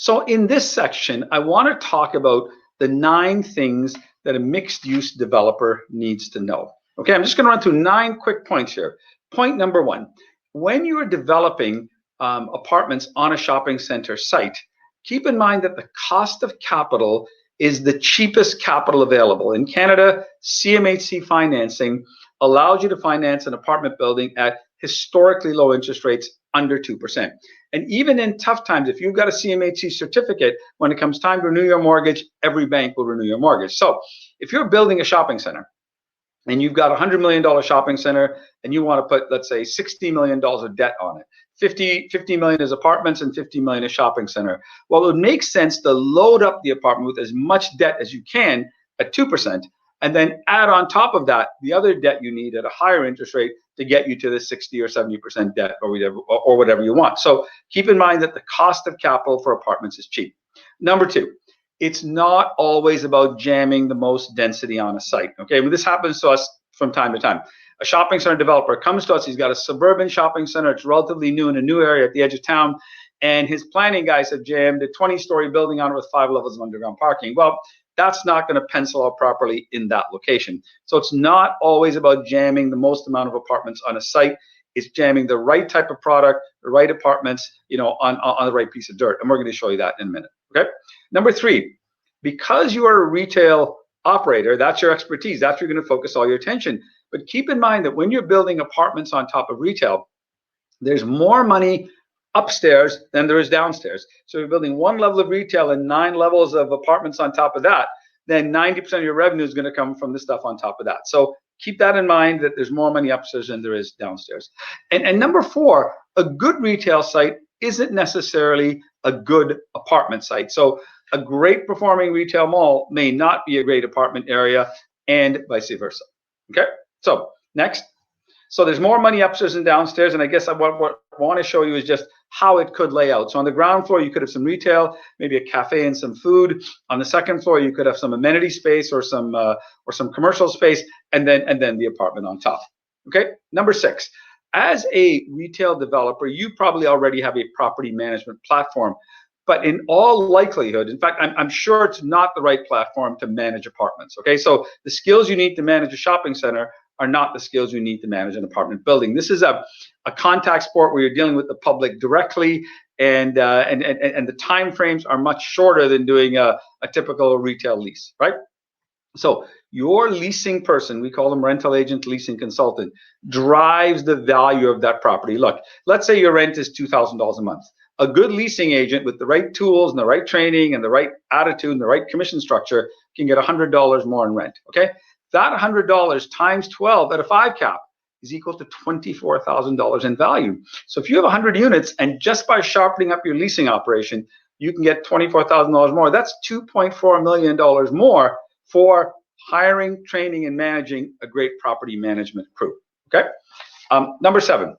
So in this section, I want to talk about the 9 things that a mixed use developer needs to know. Okay, I'm just going to run through 9 quick points here. Point number 1, when you are developing apartments on a shopping center site, keep in mind that the cost of capital is the cheapest capital available. In Canada, CMHC financing allows you to finance an apartment building at historically low interest rates, under 2%. And even in tough times, if you've got a CMHC certificate, when it comes time to renew your mortgage, every bank will renew your mortgage. So if you're building a shopping center and you've got a $100 million shopping center and you want to put, let's say, $60 million of debt on it, 50 million is apartments and 50 million is shopping center. Well, it would make sense to load up the apartment with as much debt as you can at 2%, and then add on top of that the other debt you need at a higher interest rate to get you to the 60 or 70% debt or whatever you want. So keep in mind that the cost of capital for apartments is cheap. Number 2, it's not always about jamming the most density on a site. Okay, well, this happens to us from time to time. A shopping center developer comes to us, he's got a suburban shopping center, it's relatively new in a new area at the edge of town, and his planning guys have jammed a 20-story building on it with 5 levels of underground parking. Well, that's not going to pencil out properly in that location. So it's not always about jamming the most amount of apartments on a site. It's jamming the right type of product, the right apartments, on the right piece of dirt. And we're going to show you that in a minute. Okay. Number 3, because you are a retail operator, that's your expertise. That's where you're going to focus all your attention. But keep in mind that when you're building apartments on top of retail, there's more money upstairs than there is downstairs. So if you're building 1 level of retail and 9 levels of apartments on top of that, then 90% of your revenue is going to come from the stuff on top of that. So keep that in mind, that there's more money upstairs than there is downstairs. And number 4, a good retail site isn't necessarily a good apartment site. So a great performing retail mall may not be a great apartment area, and vice versa. Okay, so next. So there's more money upstairs and downstairs, and I guess what I want to show you is just how it could lay out. So on the ground floor, you could have some retail, maybe a cafe and some food. On the second floor, you could have some amenity space or some commercial space, and then the apartment on top. Okay. Number 6, as a retail developer, you probably already have a property management platform, but in all likelihood, in fact, I'm sure it's not the right platform to manage apartments. Okay. So the skills you need to manage a shopping center are not the skills you need to manage an apartment building. This is a contact sport where you're dealing with the public directly, and the time frames are much shorter than doing a typical retail lease, right? So your leasing person, we call them rental agent, leasing consultant, drives the value of that property. Look, let's say your rent is $2,000 a month. A good leasing agent with the right tools and the right training and the right attitude and the right commission structure can get $100 more in rent, okay? That $100 times 12 at a 5 cap is equal to $24,000 in value. So if you have 100 units and just by sharpening up your leasing operation, you can get $24,000 more. That's $2.4 million more for hiring, training, and managing a great property management crew. Okay. Number 7,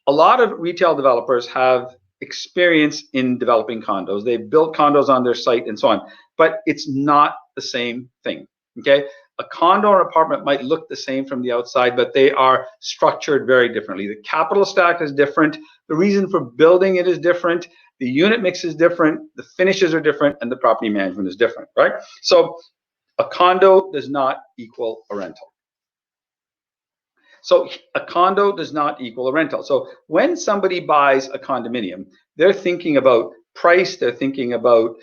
a lot of retail developers have experience in developing condos. They've built condos on their site and so on, but it's not the same thing. Okay. A condo or apartment might look the same from the outside, but they are structured very differently. The capital stack is different. The reason for building it is different. The unit mix is different. The finishes are different, and the property management is different, right? So a condo does not equal a rental. So a condo does not equal a rental. So when somebody buys a condominium, they're thinking about price. They're thinking about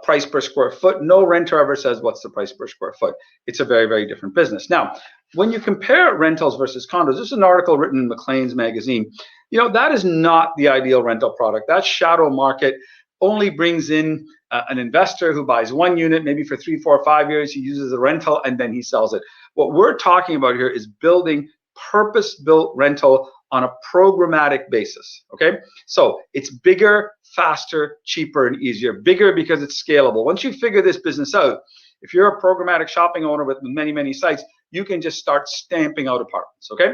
price per square foot. No renter ever says, what's the price per square foot? It's a very, very different business. Now, when you compare rentals versus condos, this is an article written in Maclean's magazine. That is not the ideal rental product. That shadow market only brings in an investor who buys 1 unit, maybe for 3, 4, 5 years. He uses a rental and then he sells it. What we're talking about here is building purpose-built rental on a programmatic basis. Okay, so it's bigger, faster, cheaper, and easier. Bigger because it's scalable. Once you figure this business out, if you're a programmatic shopping owner with many, many sites, you can just start stamping out apartments. Okay,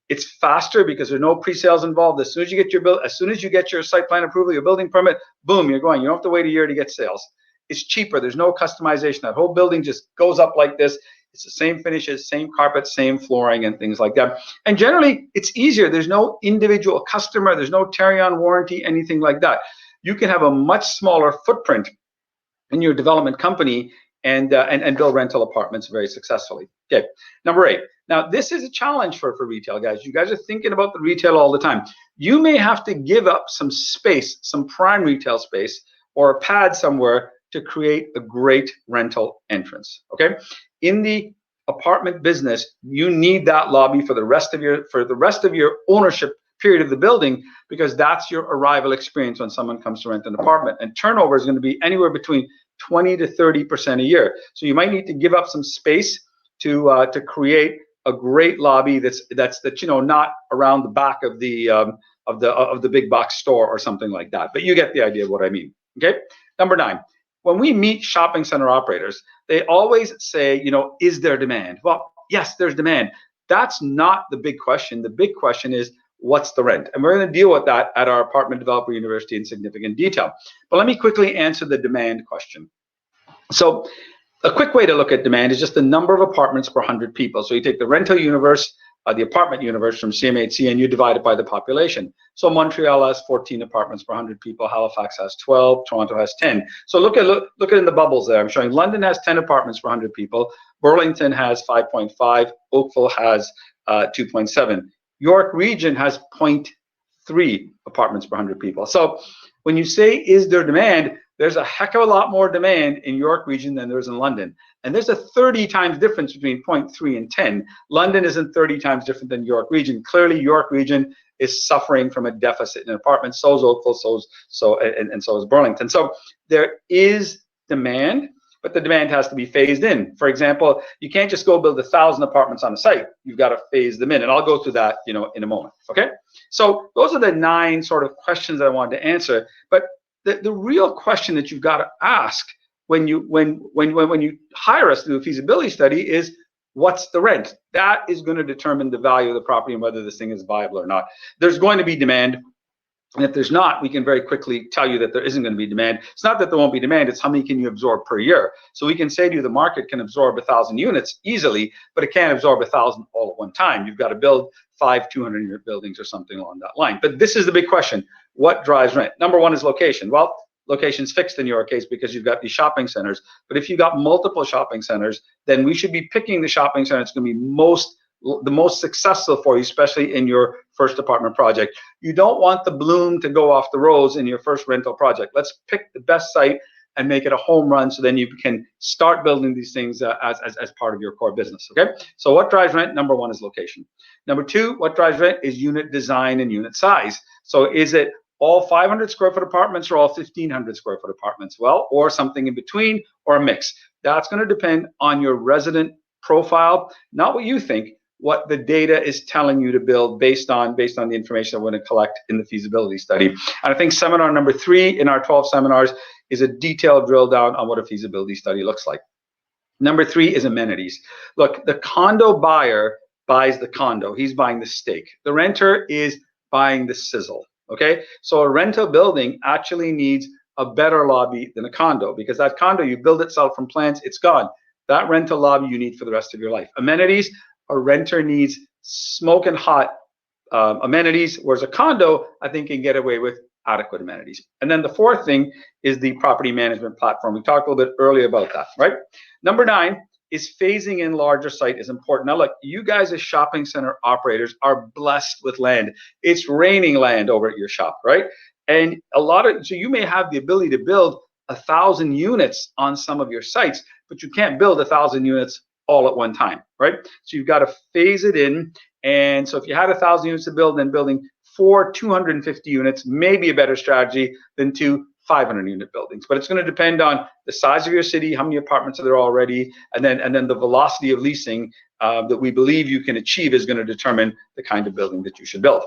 it's faster because there's no pre-sales involved. As soon as you get your site plan approval, your building permit, boom, you're going. You don't have to wait a year to get sales. It's cheaper. There's no customization. That whole building just goes up like this. It's the same finishes, same carpet, same flooring, and things like that. And generally, it's easier. There's no individual customer. There's no carry-on warranty, anything like that. you can have a much smaller footprint in your development company and build rental apartments very successfully. Okay, number 8. Now, this is a challenge for retail, guys. You guys are thinking about the retail all the time. You may have to give up some space, some prime retail space, or a pad somewhere to create a great rental entrance. Okay, in the apartment business, you need that lobby for the rest of your ownership period of the building, because that's your arrival experience when someone comes to rent an apartment. And turnover is going to be anywhere between 20 to 30% a year. So you might need to give up some space to create a great lobby that's not around the back of the big box store or something like that. But you get the idea of what I mean. Okay. Number 9. When we meet shopping center operators, they always say, is there demand? Well, yes, there's demand. That's not the big question. The big question is, what's the rent? And we're going to deal with that at our Apartment Developer University in significant detail. But let me quickly answer the demand question. So a quick way to look at demand is just the number of apartments per 100 people. So you take the rental universe, the apartment universe from CMHC, and you divide it by the population. So Montreal has 14 apartments per 100 people. Halifax has 12. Toronto has 10. So look at in the bubbles there. I'm showing London has 10 apartments per 100 people. Burlington has 5.5. Oakville has 2.7. York Region has 0.3 apartments per 100 people. So when you say, is there demand, there's a heck of a lot more demand in York Region than there is in London. And there's a 30 times difference between 0.3 and 10. London isn't 30 times different than York Region. Clearly, York Region is suffering from a deficit in apartments. So is Oakville, so is Burlington. So there is demand, but the demand has to be phased in. For example, you can't just go build 1,000 apartments on a site. You've got to phase them in, and I'll go through that, in a moment. Okay. So those are the 9 sort of questions that I wanted to answer. But the real question that you've got to ask when you hire us to do a feasibility study is, what's the rent? That is going to determine the value of the property and whether this thing is viable or not. There's going to be demand. And if there's not, we can very quickly tell you that there isn't going to be demand. It's not that there won't be demand, it's how many can you absorb per year. So we can say to you the market can absorb 1,000 units easily, but it can't absorb 1,000 all at one time. You've got to build 5 200-unit buildings or something along that line. But this is the big question. What drives rent? Number 1 is location. Well, location's fixed in your case because you've got these shopping centers. But if you've got multiple shopping centers, then we should be picking the shopping center that's going to be the most successful for you, especially in your first apartment project. You don't want the bloom to go off the rose in your first rental project. Let's pick the best site and make it a home run, so then you can start building these things as part of your core business. Okay. So what drives rent? Number 1 is location. Number 2, what drives rent is unit design and unit size. So is it all 500 square foot apartments or all 1,500 square foot apartments? Well, or something in between, or a mix. That's going to depend on your resident profile, not what you think, what the data is telling you to build based on the information that we're going to collect in the feasibility study. And I think seminar number 3 in our 12 seminars is a detailed drill down on what a feasibility study looks like. Number 3 is amenities. Look, the condo buyer buys the condo. He's buying the steak. The renter is buying the sizzle. Okay, so a rental building actually needs a better lobby than a condo, because that condo, you build itself from plans, it's gone. That rental lobby you need for the rest of your life. Amenities, a renter needs smoking hot amenities, whereas a condo, I think, can get away with adequate amenities. And then the 4th thing is the property management platform. We talked a little bit earlier about that, right? Number 9 is phasing in larger site is important. Now look, you guys as shopping center operators are blessed with land. It's raining land over at your shop, right? And so you may have the ability to build 1,000 units on some of your sites, but you can't build 1,000 units all at one time, right? So you've got to phase it in. And so if you had 1,000 units to build, then building 4 250 units may be a better strategy than 2 500-unit buildings. But it's going to depend on the size of your city, how many apartments are there already, and then the velocity of leasing that we believe you can achieve is going to determine the kind of building that you should build.